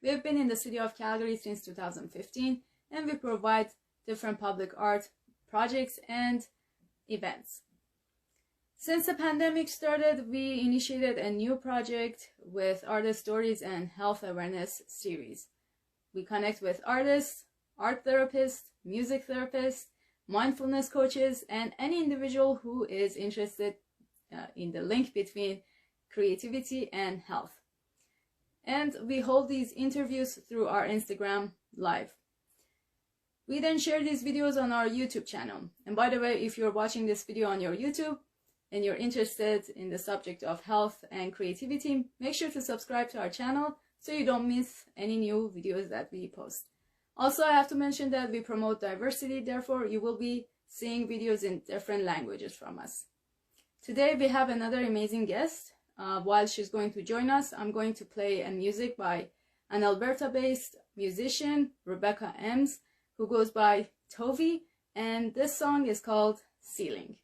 We've been in the city of Calgary since 2015, and we provide different public art projects and events. Since the pandemic started, we initiated a new project with artist stories and health awareness series. We connect with artists, art therapists, music therapists, mindfulness coaches, and any individual who is interested in the link between creativity and health. And we hold these interviews through our Instagram Live. We then share these videos on our YouTube channel. And by the way, if you're watching this video on your YouTube and you're interested in the subject of health and creativity, make sure to subscribe to our channel so you don't miss any new videos that we post. Also, I have to mention that we promote diversity, therefore you will be seeing videos in different languages from us. Today we have another amazing guest. While she's going to join us, I'm going to play a music by an Alberta-based musician, Rebecca Ems, who goes by Tovi, and this song is called Ceiling.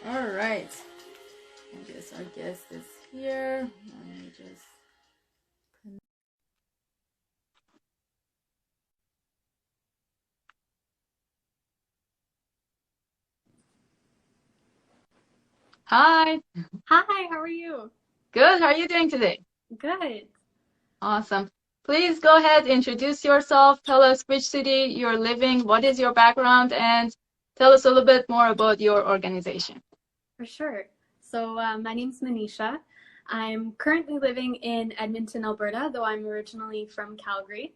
All right, I guess our guest is here. Let me just Hi. Hi, how are you? Good. How are you doing today? Good. Awesome. please go ahead, introduce yourself, tell us which city you're living, what is your background, and tell us a little bit more about your organization. For sure. So my name's Manisha. I'm currently living in Edmonton, Alberta, though I'm originally from Calgary.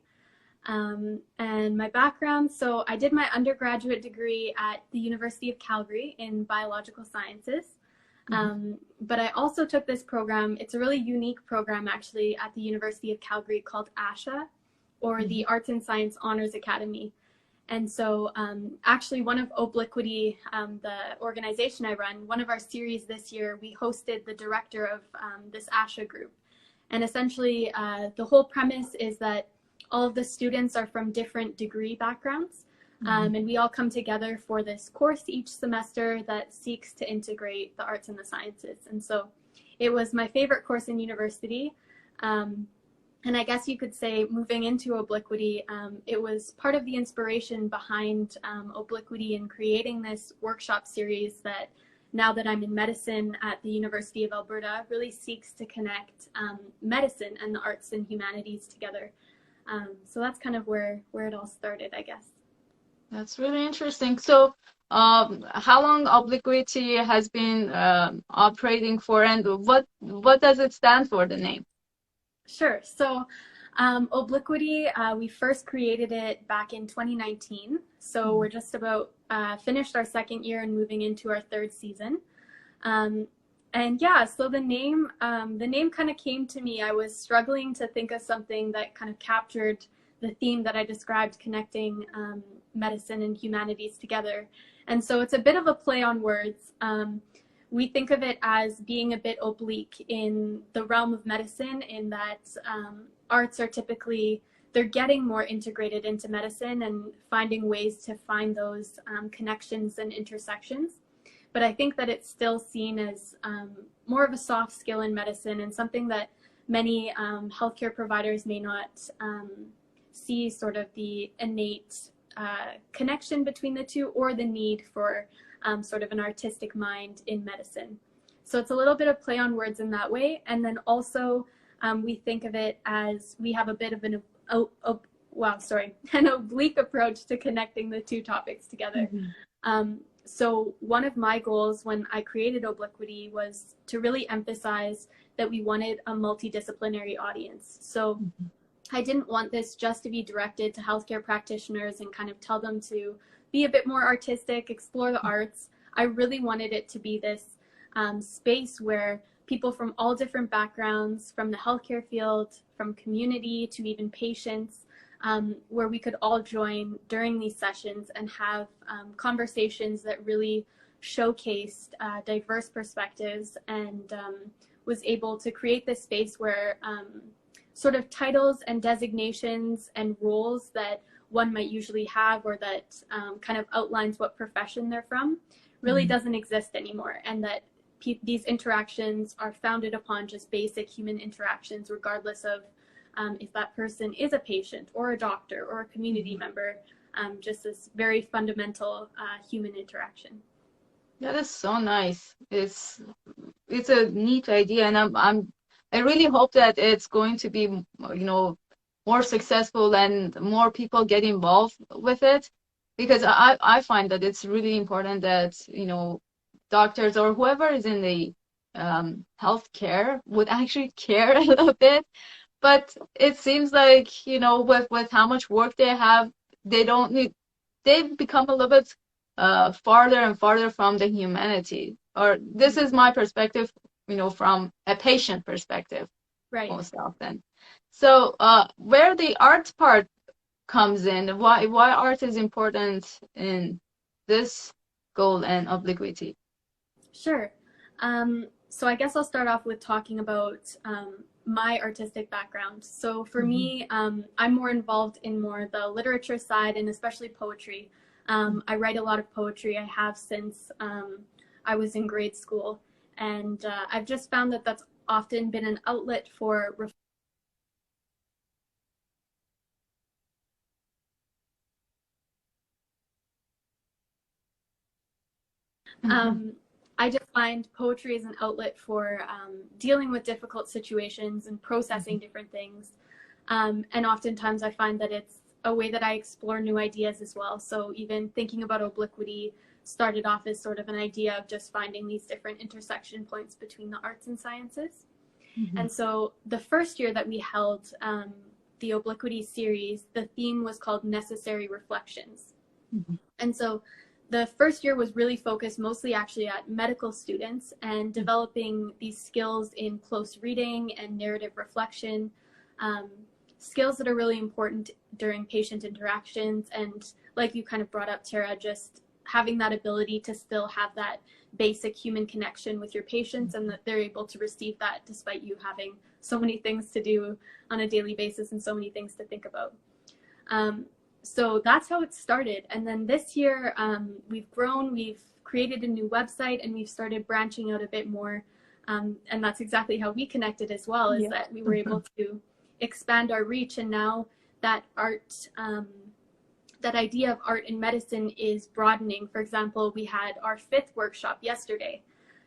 And my background, so I did my undergraduate degree at the University of Calgary in biological sciences. But I also took this program. It's a really unique program, actually, at the University of Calgary called ASHA, or the Arts and Science Honors Academy. And so actually one of Obliquity, the organization I run, one of our series this year, we hosted the director of this ASHA group. And essentially the whole premise is that all of the students are from different degree backgrounds. And we all come together for this course each semester that seeks to integrate the arts and the sciences. And so it was my favorite course in university. And I guess you could say moving into Obliquity, it was part of the inspiration behind Obliquity and creating this workshop series that now that I'm in medicine at the University of Alberta really seeks to connect medicine and the arts and humanities together. So that's kind of where it all started, I guess. That's really interesting. So how long Obliquity has been operating for, and what does it stand for, the name? Sure. So Obliquity, we first created it back in 2019. So we're just about finished our second year and moving into our third season. And yeah, so the name kind of came to me. I was struggling to think of something that kind of captured the theme that I described, connecting medicine and humanities together. And so it's a bit of a play on words. We think of it as being a bit oblique in the realm of medicine, in that arts are typically, they're getting more integrated into medicine and finding ways to find those connections and intersections. But I think that it's still seen as more of a soft skill in medicine, and something that many healthcare providers may not see sort of the innate connection between the two, or the need for sort of an artistic mind in medicine. So it's a little bit of play on words in that way. And then also we think of it as we have a bit of an oblique approach to connecting the two topics together. So one of my goals when I created Obliquity was to really emphasize that we wanted a multidisciplinary audience. So I didn't want this just to be directed to healthcare practitioners and kind of tell them to be a bit more artistic, explore the arts. I really wanted it to be this space where people from all different backgrounds, from the healthcare field, from community to even patients, where we could all join during these sessions and have conversations that really showcased diverse perspectives, and was able to create this space where sort of titles and designations and roles that one might usually have, or that kind of outlines what profession they're from, really doesn't exist anymore. And that these interactions are founded upon just basic human interactions, regardless of if that person is a patient or a doctor or a community member, just this very fundamental human interaction. That is so nice. It's a neat idea, and I really hope that it's going to be, more successful and more people get involved with it, because I find that it's really important that, doctors or whoever is in the healthcare would actually care a little bit. But it seems like, with how much work they have, they've become a little bit farther and farther from the humanity. Or this is my perspective, from a patient perspective, right, most often. So where the art part comes in, why art is important in this goal and Obliquity? Sure. So I guess I'll start off with talking about my artistic background. So for me, I'm more involved in more the literature side, and especially poetry. I write a lot of poetry. I have since I was in grade school, and I've just found that that's often been an outlet for I just find poetry is an outlet for dealing with difficult situations and processing different things. And oftentimes I find that it's a way that I explore new ideas as well. So even thinking about Obliquity started off as sort of an idea of just finding these different intersection points between the arts and sciences. Mm-hmm. And so the first year that we held the Obliquity series, the theme was called Necessary Reflections. Mm-hmm. And so the first year was really focused mostly actually at medical students and developing these skills in close reading and narrative reflection, skills that are really important during patient interactions. And like you kind of brought up, Tara, just having that ability to still have that basic human connection with your patients, and that they're able to receive that despite you having so many things to do on a daily basis and so many things to think about. So that's how it started. And then this year we've grown, we've created a new website, and we've started branching out a bit more. And that's exactly how we connected as well, is that we were able to expand our reach. And now that art, that idea of art in medicine is broadening. For example, we had our 5th workshop yesterday,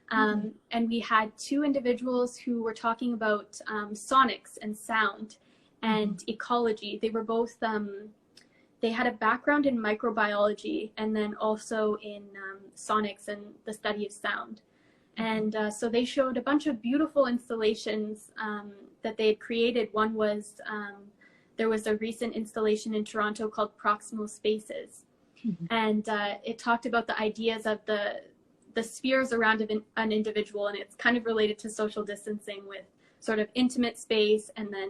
and we had 2 individuals who were talking about sonics and sound and ecology. They were both, they had a background in microbiology and then also in sonics and the study of sound. And so they showed a bunch of beautiful installations that they had created. One was, there was a recent installation in Toronto called Proximal Spaces. And it talked about the ideas of the spheres around an individual, and it's kind of related to social distancing with sort of intimate space, and then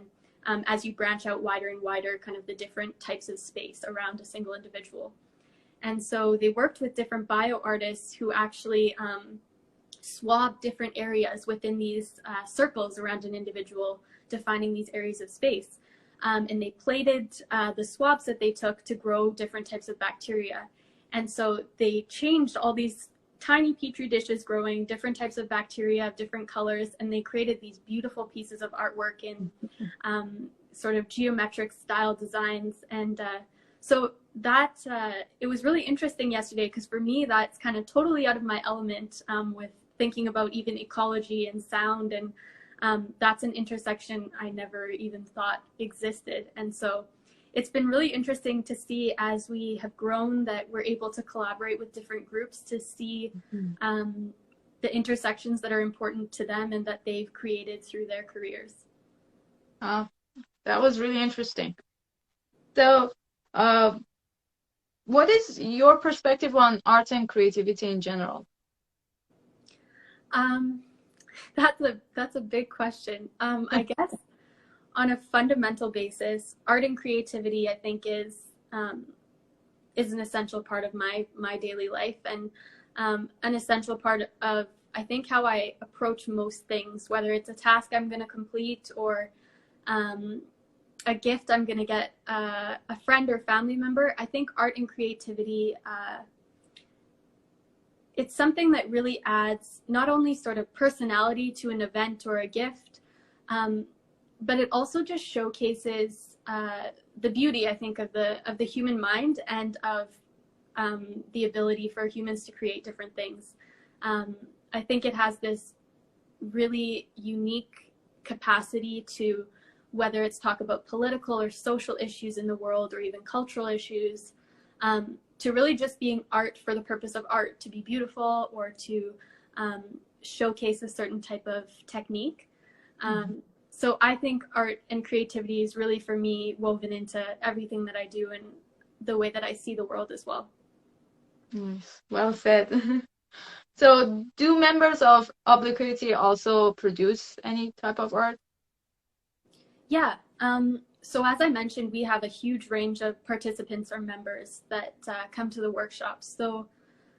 as you branch out wider and wider, kind of the different types of space around a single individual. And so they worked with different bio artists who actually swabbed different areas within these circles around an individual, defining these areas of space. And they plated the swabs that they took to grow different types of bacteria. And so they changed all these tiny petri dishes growing different types of bacteria of different colors, and they created these beautiful pieces of artwork in sort of geometric style designs. And so that, it was really interesting yesterday, because for me, that's kind of totally out of my element with thinking about even ecology and sound, and that's an intersection I never even thought existed. And so it's been really interesting to see, as we have grown, that we're able to collaborate with different groups to see the intersections that are important to them and that they've created through their careers. That was really interesting. So what is your perspective on art and creativity in general? That's a big question. I guess on a fundamental basis, art and creativity, I think, is an essential part of my daily life, and an essential part of, I think, how I approach most things, whether it's a task I'm going to complete or a gift I'm going to get a friend or family member. I think art and creativity, it's something that really adds not only sort of personality to an event or a gift, but it also just showcases the beauty, I think, of the human mind, and of the ability for humans to create different things. I think it has this really unique capacity to, whether it's talk about political or social issues in the world, or even cultural issues, to really just being art for the purpose of art, to be beautiful or to showcase a certain type of technique. So I think art and creativity is really, for me, woven into everything that I do and the way that I see the world as well. Well said. So do members of Obliquity also produce any type of art? Yeah. So as I mentioned, we have a huge range of participants or members that come to the workshops. So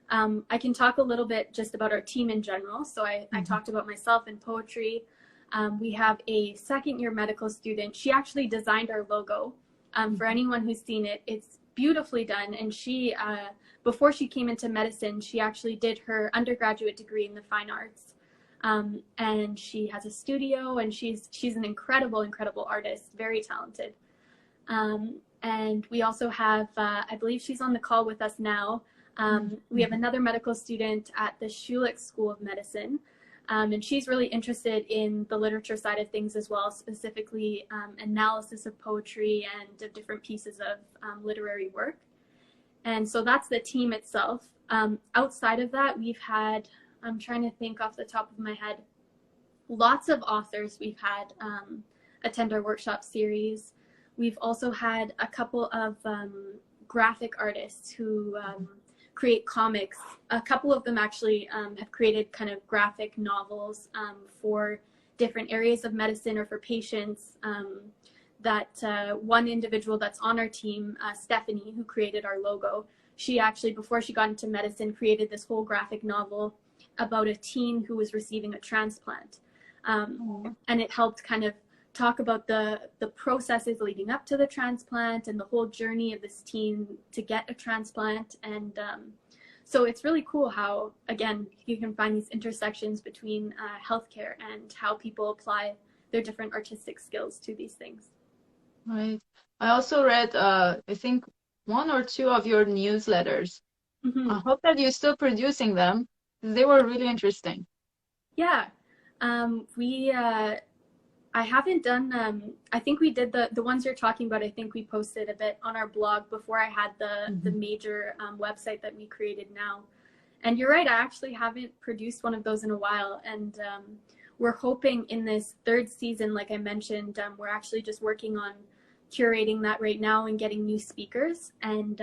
I can talk a little bit just about our team in general. So I talked about myself in poetry. We have a second-year medical student. She actually designed our logo. For anyone who's seen it, it's beautifully done. And she, before she came into medicine, she actually did her undergraduate degree in the fine arts. And she has a studio, and she's an incredible artist, very talented. And we also have, I believe she's on the call with us now. We have another medical student at the Schulich School of Medicine. And she's really interested in the literature side of things as well, specifically analysis of poetry and of different pieces of literary work. And so that's the team itself. Outside of that, we've had, I'm trying to think off the top of my head, lots of authors we've had attend our workshop series. We've also had a couple of graphic artists who create comics. A couple of them actually have created kind of graphic novels for different areas of medicine or for patients. That one individual that's on our team, Stephanie, who created our logo, she actually, before she got into medicine, created this whole graphic novel about a teen who was receiving a transplant. And it helped kind of talk about the processes leading up to the transplant and the whole journey of this teen to get a transplant. And so it's really cool how, again, you can find these intersections between healthcare and how people apply their different artistic skills to these things. Right. I also read, I think, one or two of your newsletters. Mm-hmm. I hope that you're still producing them. They were really interesting. Yeah. I haven't done, I think we did the ones you're talking about, I think we posted a bit on our blog before I had the major website that we created now. And you're right, I actually haven't produced one of those in a while. And we're hoping in this third season, like I mentioned, we're actually just working on curating that right now and getting new speakers. And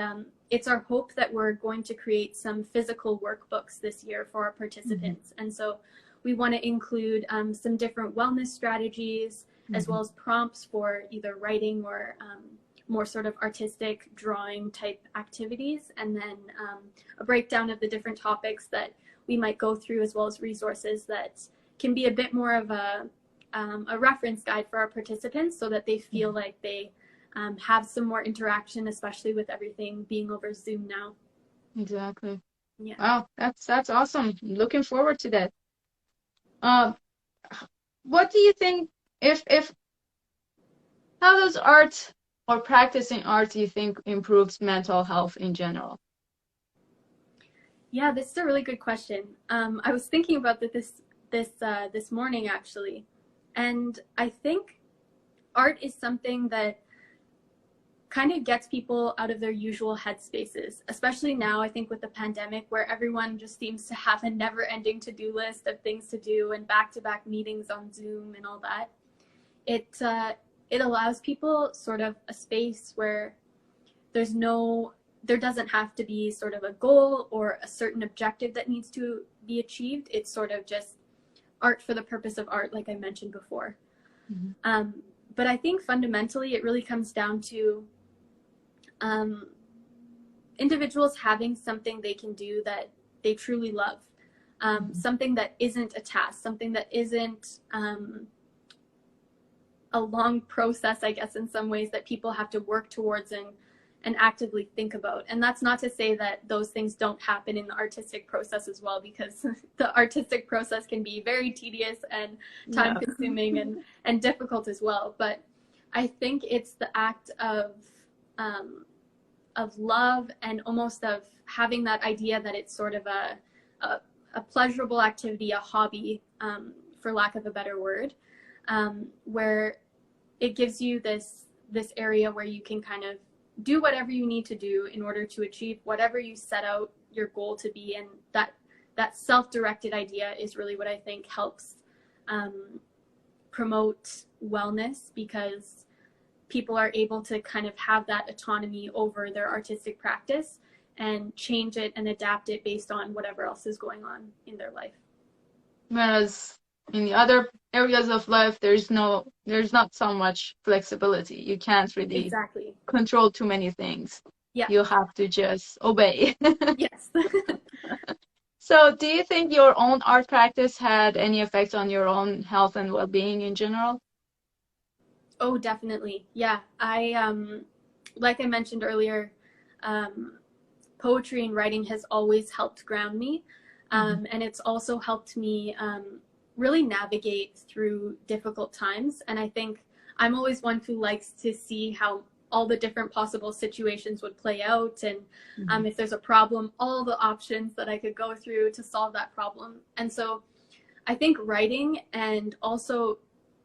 it's our hope that we're going to create some physical workbooks this year for our participants. And so we want to include some different wellness strategies, as well as prompts for either writing or more sort of artistic drawing type activities, and then a breakdown of the different topics that we might go through, as well as resources that can be a bit more of a reference guide for our participants, so that they feel like they have some more interaction, especially with everything being over Zoom now. Exactly. Yeah. Wow, that's awesome. Looking forward to that. What do you think, how does art or practicing art, do you think, improves mental health in general? Yeah, this is a really good question. I was thinking about this morning, actually, and I think art is something that kind of gets people out of their usual headspaces, especially now, I think, with the pandemic, where everyone just seems to have a never-ending to-do list of things to do and back-to-back meetings on Zoom and all that. It allows people sort of a space where there doesn't have to be sort of a goal or a certain objective that needs to be achieved. It's sort of just art for the purpose of art, like I mentioned before. But I think fundamentally it really comes down to individuals having something they can do that they truly love, something that isn't a task, something that isn't a long process, I guess, in some ways, that people have to work towards and actively think about. And that's not to say that those things don't happen in the artistic process as well, because the artistic process can be very tedious and time consuming and difficult as well. But I think it's the act of love, and almost of having that idea that it's sort of a pleasurable activity, a hobby, for lack of a better word, where it gives you this area where you can kind of do whatever you need to do in order to achieve whatever you set out your goal to be. And that self-directed idea is really what I think helps promote wellness, because people are able to kind of have that autonomy over their artistic practice and change it and adapt it based on whatever else is going on in their life. Whereas in the other areas of life, there's not so much flexibility. You can't really control too many things. Yeah. You have to just obey. Yes. So do you think your own art practice had any effect on your own health and well-being in general? Oh, definitely. Yeah. Like I mentioned earlier, poetry and writing has always helped ground me. And it's also helped me really navigate through difficult times. And I think I'm always one who likes to see how all the different possible situations would play out. And if there's a problem, all the options that I could go through to solve that problem. And so I think writing and also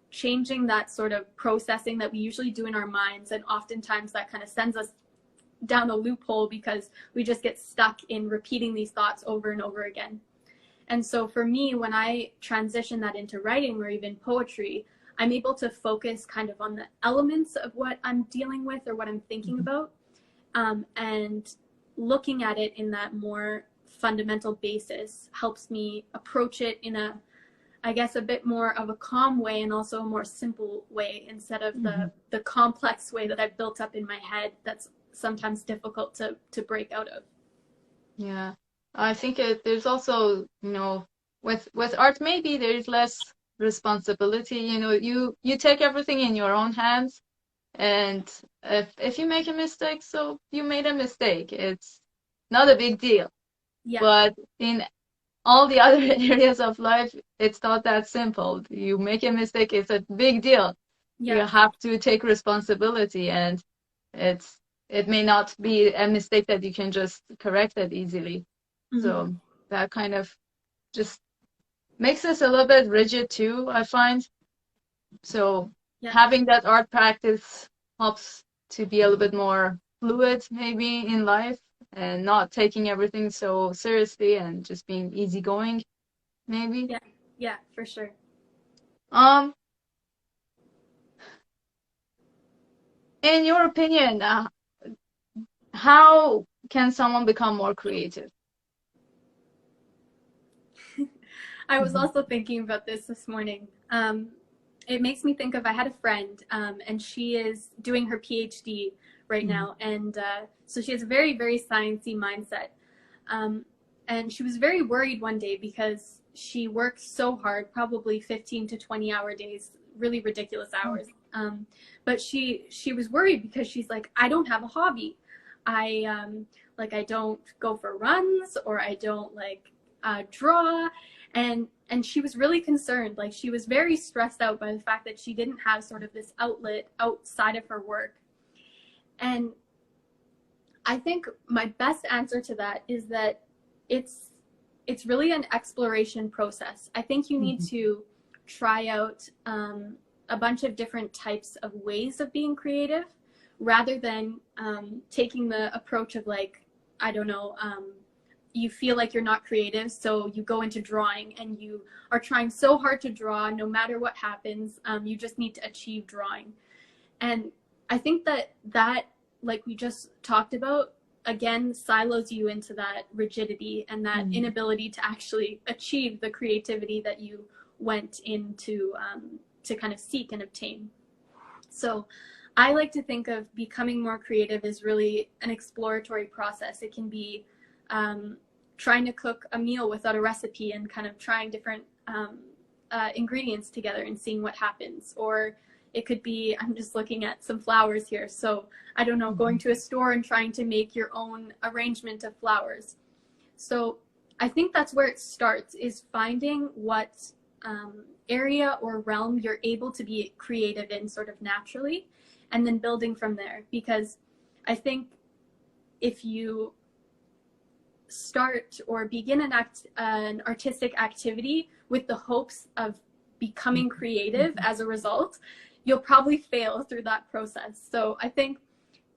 changing that sort of processing that we usually do in our minds, and oftentimes that kind of sends us down a loophole because we just get stuck in repeating these thoughts over and over again. And so for me, when I transition that into writing or even poetry, I'm able to focus kind of on the elements of what I'm dealing with or what I'm thinking about, and looking at it in that more fundamental basis helps me approach it in a, I guess, a bit more of a calm way, and also a more simple way, instead of the complex way that I've built up in my head that's sometimes difficult to break out of. Yeah, I think there's also, you know, with art, maybe there's less responsibility. You know, you take everything in your own hands, and if you make a mistake, so you made a mistake. It's not a big deal. Yeah. But in all the other areas of life, it's not that simple. You make a mistake, it's a big deal. Yeah. You have to take responsibility, and it may not be a mistake that you can just correct it easily. So that kind of just makes us a little bit rigid too, I find. So having that art practice helps to be a little bit more fluid maybe in life, and not taking everything so seriously, and just being easygoing maybe. Yeah, for sure. In your opinion, how can someone become more creative? I was also thinking about this morning. It makes me think of, I had a friend, and she is doing her PhD right now, and so she has a very, very sciencey mindset. And she was very worried one day because she works so hard, probably 15 to 20-hour days, really ridiculous hours. But she was worried because she's like, I don't have a hobby. I don't go for runs, or I don't draw. And she was really concerned. Like, she was very stressed out by the fact that she didn't have sort of this outlet outside of her work. And I think my best answer to that is that it's really an exploration process. I think you need to try out a bunch of different types of ways of being creative, rather than taking the approach of you feel like you're not creative, so you go into drawing and you are trying so hard to draw no matter what happens. You just need to achieve drawing. And I think that like we just talked about, again, silos you into that rigidity and that inability to actually achieve the creativity that you went into to kind of seek and obtain. So I like to think of becoming more creative as really an exploratory process. It can be trying to cook a meal without a recipe and kind of trying different ingredients together and seeing what happens. Or it could be, I'm just looking at some flowers here, so I don't know, going to a store and trying to make your own arrangement of flowers. So I think that's where it starts, is finding what area or realm you're able to be creative in sort of naturally, and then building from there. Because I think if you start or begin an artistic activity with the hopes of becoming creative as a result, you'll probably fail through that process. So I think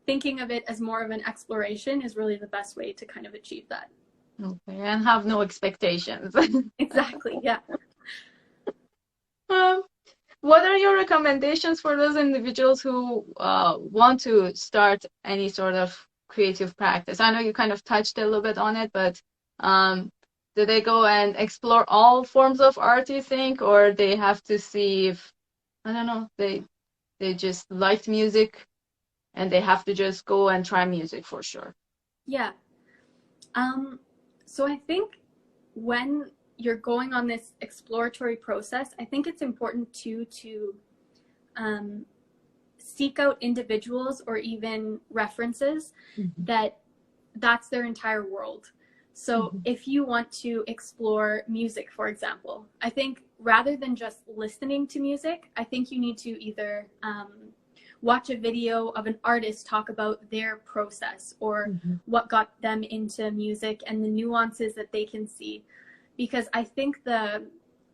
thinking of it as more of an exploration is really the best way to kind of achieve that. Okay, and have no expectations. Exactly, yeah. What are your recommendations for those individuals who want to start any sort of creative practice? I know you kind of touched a little bit on it, but do they go and explore all forms of art, you think, or they have to see if, I don't know, they just liked music and they have to just go and try music for sure? Yeah. So I think when you're going on this exploratory process, I think it's important to seek out individuals or even references that's their entire world. So if you want to explore music, for example, I think rather than just listening to music, I think you need to either watch a video of an artist talk about their process or what got them into music and the nuances that they can see. Because I think the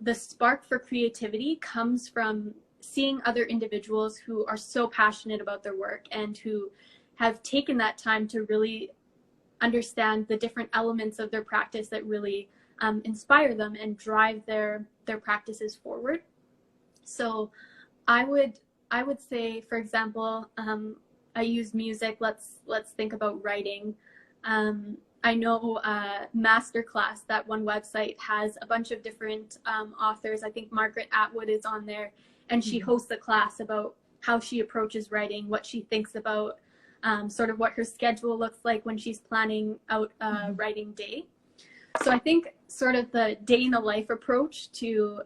the spark for creativity comes from seeing other individuals who are so passionate about their work and who have taken that time to really understand the different elements of their practice that really inspire them and drive their practices forward. So I would say, for example, I use music. Let's think about writing. I know Masterclass, that one website, has a bunch of different authors. I think Margaret Atwood is on there, and she hosts a class about how she approaches writing, what she thinks about, sort of what her schedule looks like when she's planning out a writing day. So I think sort of the day in the life approach to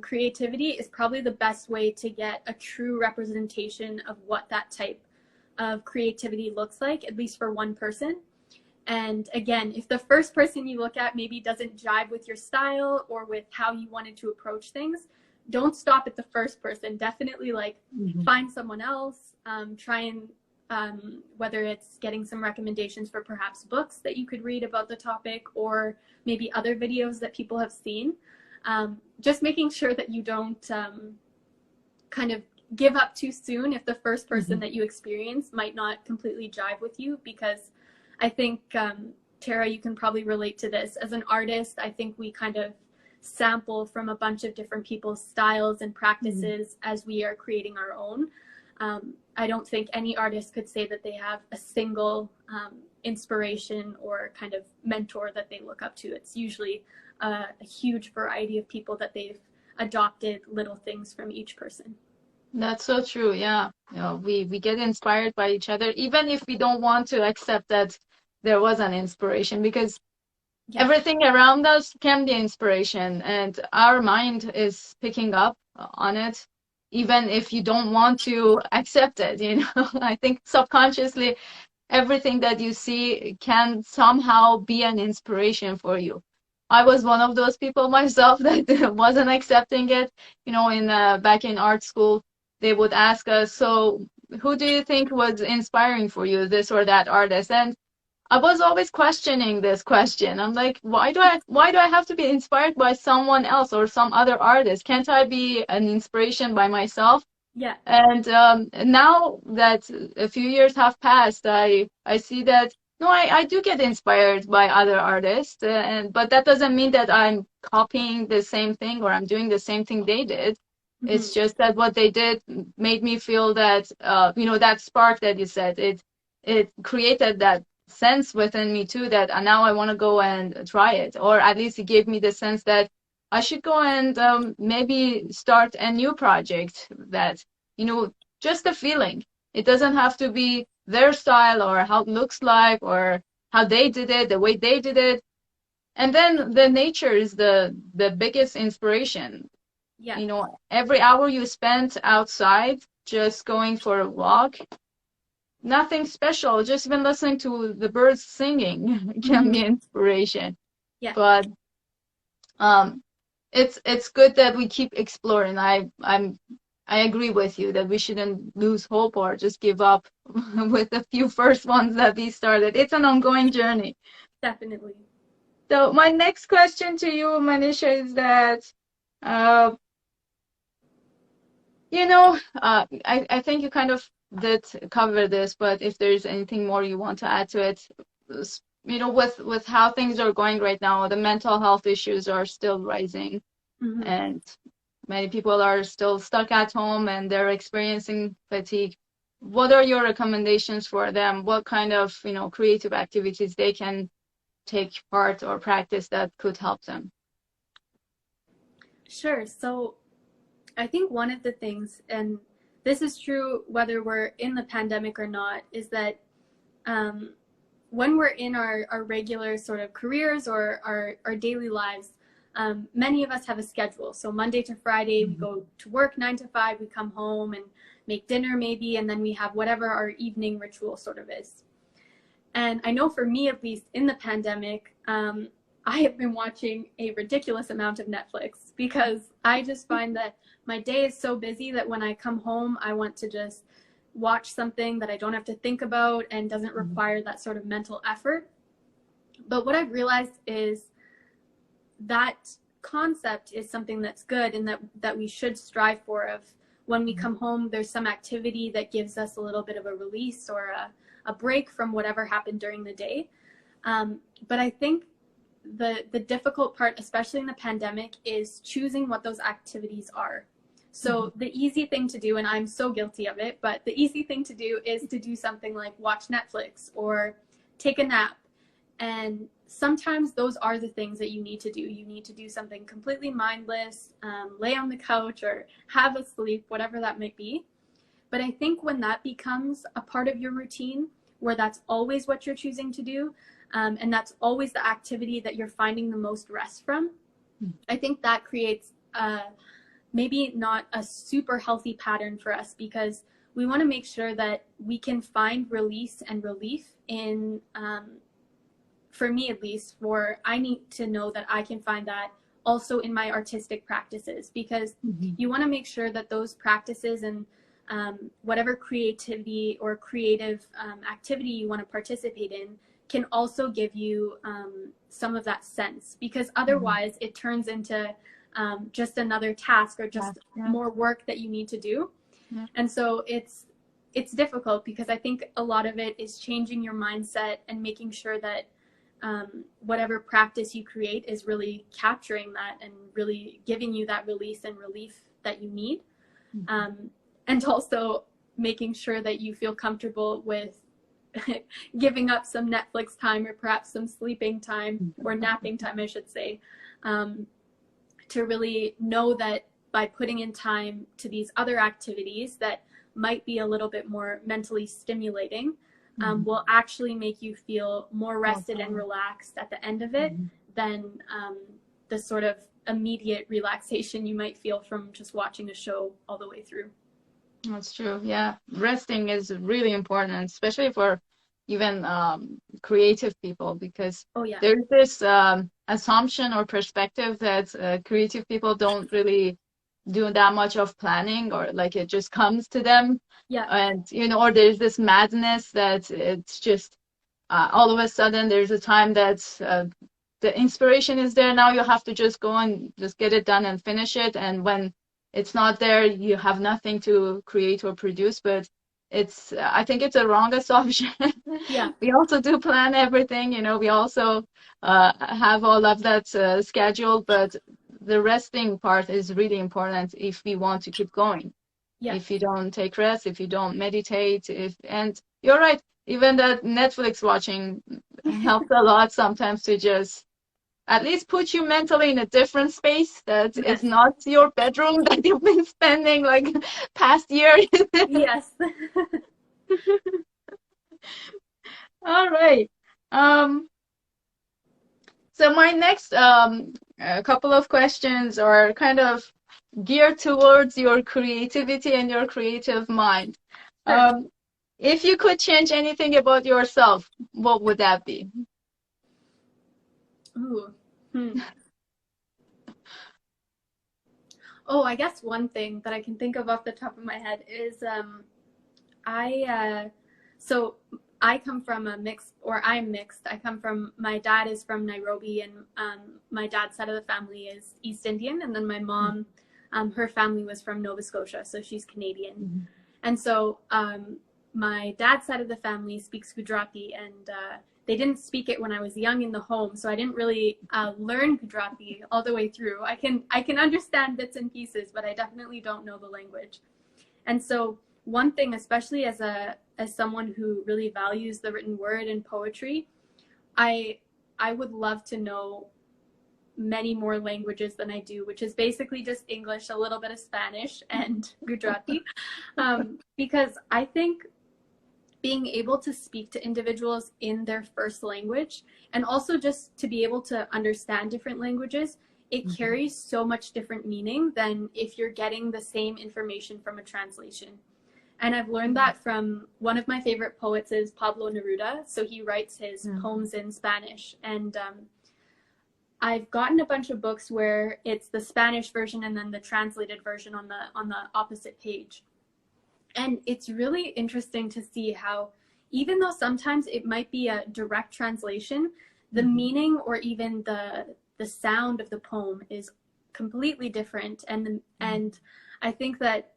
creativity is probably the best way to get a true representation of what that type of creativity looks like, at least for one person. And again, if the first person you look at maybe doesn't jive with your style or with how you wanted to approach things, don't stop at the first person. Definitely find someone else, try and whether it's getting some recommendations for perhaps books that you could read about the topic, or maybe other videos that people have seen. Just making sure that you don't kind of give up too soon if the first person that you experience might not completely jive with you, because I think, Tara, you can probably relate to this. As an artist, I think we kind of sample from a bunch of different people's styles and practices as we are creating our own. I don't think any artist could say that they have a single inspiration or kind of mentor that they look up to. It's usually a huge variety of people that they've adopted little things from each person. That's so true. Yeah. We get inspired by each other, even if we don't want to accept that there was an inspiration, because everything around us can be inspiration, and our mind is picking up on it, even if you don't want to accept it. I think subconsciously everything that you see can somehow be an inspiration for you. I was one of those people myself that wasn't accepting it. Back in art school, they would ask us, so who do you think was inspiring for you, this or that artist? And I was always questioning this question. I'm like, why do I have to be inspired by someone else or some other artist? Can't I be an inspiration by myself? Yeah. And now that a few years have passed, I see that no, I do get inspired by other artists, but that doesn't mean that I'm copying the same thing or I'm doing the same thing they did. It's just that what they did made me feel that that spark that you said, it created that sense within me too, that now I want to go and try it, or at least it gave me the sense that I should go and maybe start a new project that, just a feeling. It doesn't have to be their style or how it looks like or how they did it, the way they did it. And then the nature is the biggest inspiration. Yeah. Every hour you spend outside just going for a walk, nothing special, just even listening to the birds singing can be inspiration. Yeah. But it's good that we keep exploring. I agree with you that we shouldn't lose hope or just give up with the few first ones that we started. It's an ongoing journey. Definitely. So my next question to you, Manisha, is that I think you kind of did cover this, but if there's anything more you want to add to it, with how things are going right now, the mental health issues are still rising, and many people are still stuck at home and they're experiencing fatigue. What are your recommendations for them? What kind of, creative activities they can take part or practice that could help them? Sure. So I think one of the things, and this is true whether we're in the pandemic or not, is that when we're in our regular sort of careers or our daily lives, many of us have a schedule. So Monday to Friday, we go to work 9 to 5, we come home and make dinner maybe, and then we have whatever our evening ritual sort of is. And I know for me, at least in the pandemic, I have been watching a ridiculous amount of Netflix, because I just find that my day is so busy that when I come home, I want to just watch something that I don't have to think about and doesn't require that sort of mental effort. But what I've realized is that concept is something that's good and that we should strive for. Of when we come home, there's some activity that gives us a little bit of a release or a break from whatever happened during the day. But I think the difficult part, especially in the pandemic, is choosing what those activities are. So the easy thing to do, and I'm so guilty of it, but the easy thing to do is to do something like watch Netflix or take a nap. And sometimes those are the things that you need to do. You need to do something completely mindless, lay on the couch or have a sleep, whatever that might be. But I think when that becomes a part of your routine, where that's always what you're choosing to do, and that's always the activity that you're finding the most rest from, I think that creates maybe not a super healthy pattern for us, because we want to make sure that we can find release and relief in, for me at least, I need to know that I can find that also in my artistic practices, because you want to make sure that those practices and whatever creativity or creative activity you want to participate in can also give you some of that sense, because otherwise it turns into just another task or just more work that you need to do. And so it's difficult, because I think a lot of it is changing your mindset and making sure that whatever practice you create is really capturing that and really giving you that release and relief that you need. And also making sure that you feel comfortable with giving up some Netflix time or perhaps some sleeping time or napping time, I should say, to really know that by putting in time to these other activities that might be a little bit more mentally stimulating, will actually make you feel more rested and relaxed at the end of it than the sort of immediate relaxation you might feel from just watching a show all the way through. That's true. Yeah. Resting is really important, especially for even creative people, because there's this assumption or perspective that creative people don't really do that much of planning, or like it just comes to them. And, or there's this madness that it's just all of a sudden there's a time that the inspiration is there. Now you have to just go and just get it done and finish it. And when it's not there, you have nothing to create or produce. But I think it's a wrong assumption. We also do plan everything, we also have all of that scheduled, but the resting part is really important if we want to keep going. If you don't take rest, if you don't meditate, and you're right, even that Netflix watching helps a lot sometimes to just at least put you mentally in a different space that is not your bedroom that you've been spending like past year. All right. So my next couple of questions are kind of geared towards your creativity and your creative mind. If you could change anything about yourself, what would that be? I guess one thing that I can think of off the top of my head is so I come from I'm mixed. My dad is from Nairobi, and my dad's side of the family is East Indian, and then my mom, her family was from Nova Scotia, so she's Canadian. And so my dad's side of the family speaks Gujarati, and they didn't speak it when I was young in the home, so I didn't really learn Gujarati all the way through. I can understand bits and pieces, but I definitely don't know the language. And so one thing, especially as someone who really values the written word and poetry, I would love to know many more languages than I do, which is basically just English, a little bit of Spanish, and Gujarati, because I think being able to speak to individuals in their first language, and also just to be able to understand different languages, it carries so much different meaning than if you're getting the same information from a translation. And I've learned that from one of my favorite poets is Pablo Neruda. So he writes his poems in Spanish. And I've gotten a bunch of books where it's the Spanish version and then the translated version on the opposite page. And it's really interesting to see how, even though sometimes it might be a direct translation, the meaning or even the the sound of the poem is completely different. And I think that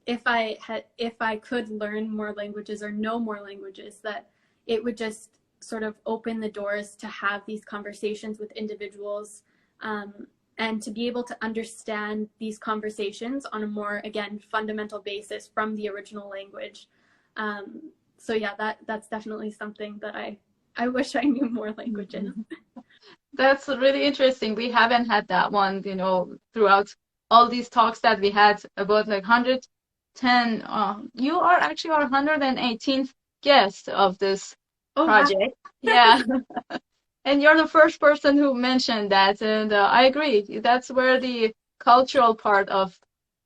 if I could learn more languages or know more languages, that it would just sort of open the doors to have these conversations with individuals, and to be able to understand these conversations on a more, again, fundamental basis from the original language. So yeah, that's definitely something that I wish I knew more languages. That's really interesting. We haven't had that one, you know, throughout all these talks that we had about like 110. You are actually our 118th guest of this project. Yeah. And you're the first person who mentioned that, and I agree. That's where the cultural part of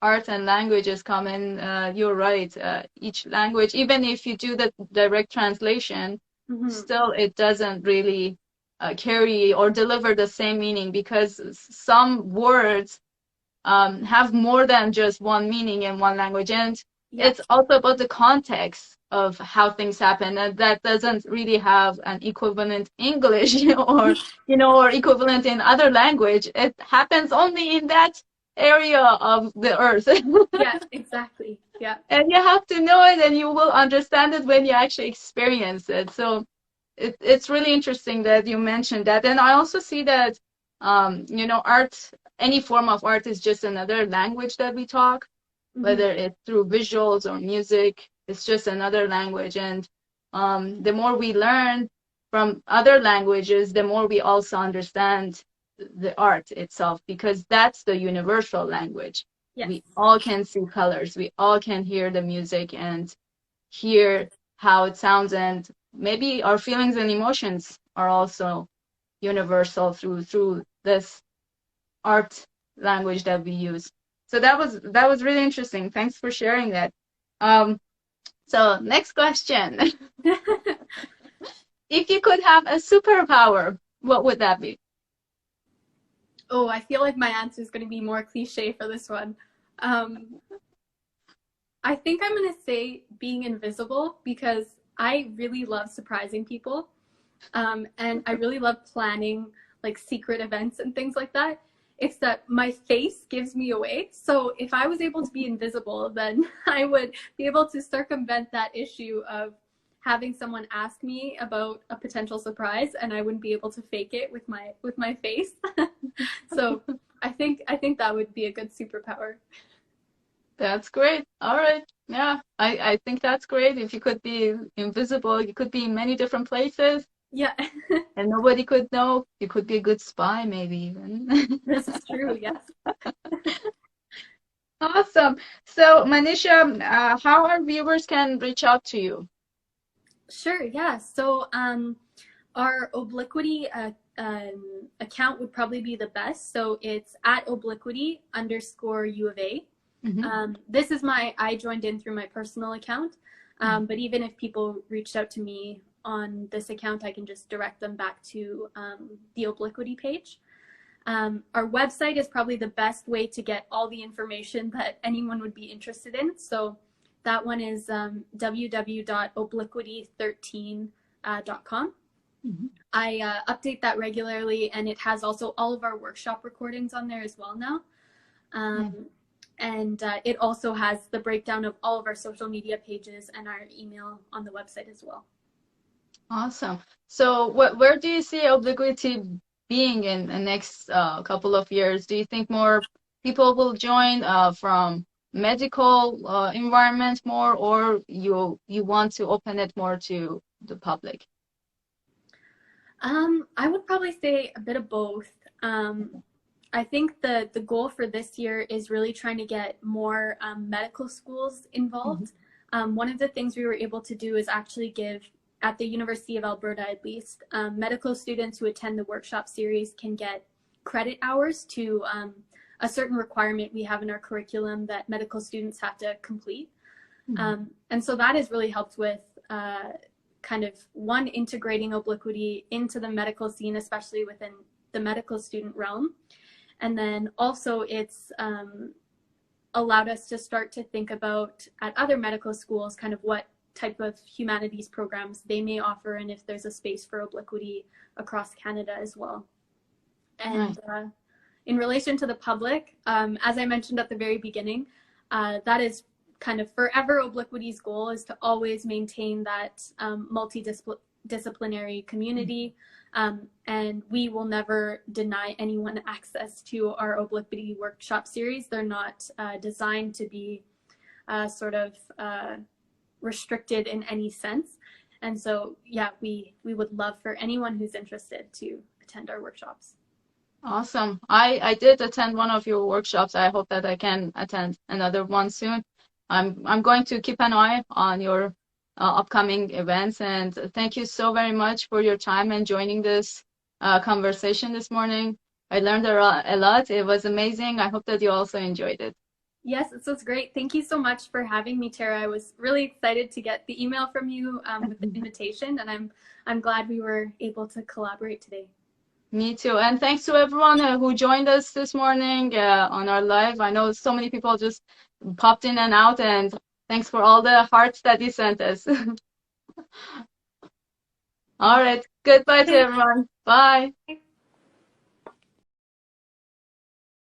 art and languages come in. You're right. Each language, even if you do the direct translation, still it doesn't really carry or deliver the same meaning, because some words have more than just one meaning in one language, and it's also about the context of how things happen, and that doesn't really have an equivalent English or, you know, or equivalent in other language. It happens only in that area of the earth. Yeah, exactly. Yeah. And you have to know it, and you will understand it when you actually experience it. So it's really interesting that you mentioned that. And I also see that, you know, art, any form of art is just another language that we talk, whether it's through visuals or music. It's just another language. And the more we learn from other languages, the more we also understand the art itself, because that's the universal language. Yes. We all can see colors. We all can hear the music and hear how it sounds. And maybe our feelings and emotions are also universal through this art language that we use. So that was really interesting. Thanks for sharing that. So next question. If you could have a superpower, what would that be? Oh, I feel like my answer is going to be more cliche for this one. I think I'm going to say being invisible, because I really love surprising people. And I really love planning like secret events and things like that. It's that my face gives me away. So if I was able to be invisible, then I would be able to circumvent that issue of having someone ask me about a potential surprise, and I wouldn't be able to fake it with my face. So I think that would be a good superpower. That's great. All right. Yeah, I think that's great. If you could be invisible, you could be in many different places. Yeah. And nobody could know. You could be a good spy, maybe even. This is true, yes. Awesome. So, Manisha, how our viewers can reach out to you? Sure, yeah. So our Obliquity account would probably be the best. So it's at Obliquity_U of A. This is I joined in through my personal account, but even if people reached out to me on this account, I can just direct them back to the Obliquity page. Our website is probably the best way to get all the information that anyone would be interested in. So that one is www.obliquity13.com. I update that regularly, and it has also all of our workshop recordings on there as well now. And it also has the breakdown of all of our social media pages and our email on the website as well. Awesome. So where do you see Obliquity being in the next couple of years? Do you think more people will join from medical environment more, or you want to open it more to the public? I would probably say a bit of both. I think the goal for this year is really trying to get more medical schools involved. One of the things we were able to do is actually give, at the University of Alberta at least, medical students who attend the workshop series can get credit hours to a certain requirement we have in our curriculum that medical students have to complete. And so that has really helped with kind of integrating Obliquity into the medical scene, especially within the medical student realm. And then also it's allowed us to start to think about at other medical schools kind of what type of humanities programs they may offer, and if there's a space for Obliquity across Canada as well. And in relation to the public, as I mentioned at the very beginning, that is kind of forever Obliquity's goal, is to always maintain that multidisciplinary community. And we will never deny anyone access to our Obliquity workshop series. They're not designed to be sort of restricted in any sense. And so, yeah, we would love for anyone who's interested to attend our workshops. Awesome. I did attend one of your workshops. I hope that I can attend another one soon. I'm going to keep an eye on your upcoming events, and thank you so very much for your time and joining this conversation this morning. I learned a lot. It was amazing. I hope that you also enjoyed it. Yes, this was great. Thank you so much for having me, Tara. I was really excited to get the email from you with the invitation, and I'm glad we were able to collaborate today. Me too. And thanks to everyone who joined us this morning on our live. I know so many people just popped in and out, and thanks for all the hearts that you sent us. All right. Goodbye to everyone. Bye.